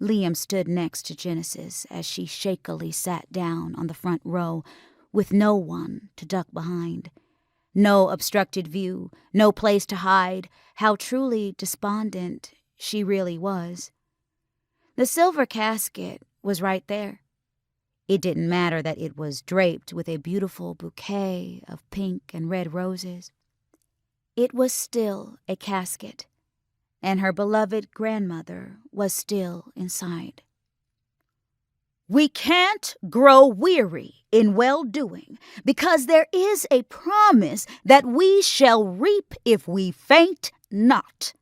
Liam stood next to Genesis as she shakily sat down on the front row with no one to duck behind. No obstructed view, no place to hide how truly despondent she really was. The silver casket was right there. It didn't matter that it was draped with a beautiful bouquet of pink and red roses. It was still a casket, and her beloved grandmother was still inside. We can't grow weary in well-doing, because there is a promise that we shall reap if we faint not.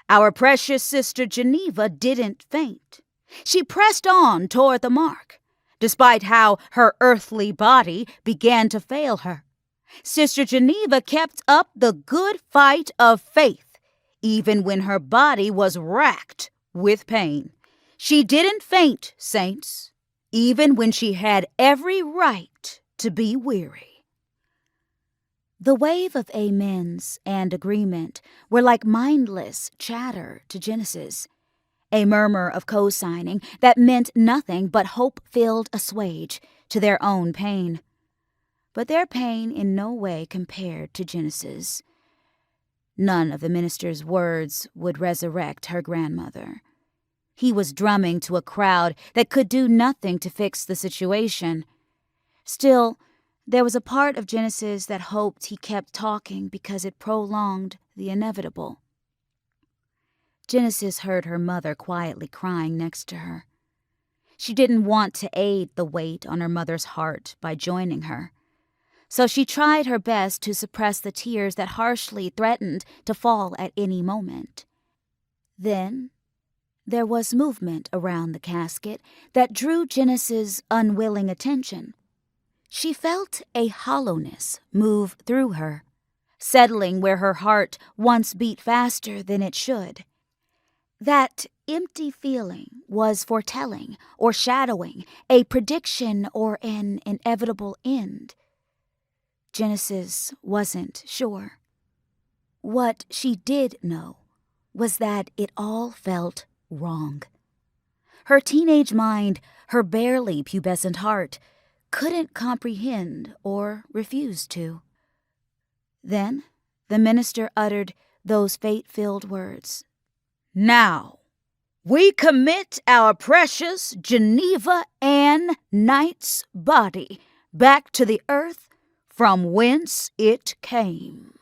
Our precious sister Geneva didn't faint. She pressed on toward the mark, despite how her earthly body began to fail her. Sister Geneva kept up the good fight of faith, even when her body was racked with pain. She didn't faint, saints, even when she had every right to be weary. The wave of amens and agreement were like mindless chatter to Genesis, a murmur of co-signing that meant nothing but hope-filled assuage to their own pain. But their pain in no way compared to Genesis. None of the minister's words would resurrect her grandmother. He was drumming to a crowd that could do nothing to fix the situation. Still, there was a part of Genesis that hoped he kept talking because it prolonged the inevitable. Genesis heard her mother quietly crying next to her. She didn't want to aid the weight on her mother's heart by joining her, so she tried her best to suppress the tears that harshly threatened to fall at any moment. Then there was movement around the casket that drew Genesis' unwilling attention. She felt a hollowness move through her, settling where her heart once beat faster than it should. That empty feeling was foretelling or shadowing a prediction or an inevitable end. Genesis wasn't sure. What she did know was that it all felt wrong. Her teenage mind, her barely pubescent heart, couldn't comprehend or refuse to. Then the minister uttered those fate-filled words. Now, we commit our precious Geneva Ann Knight's body back to the earth from whence it came.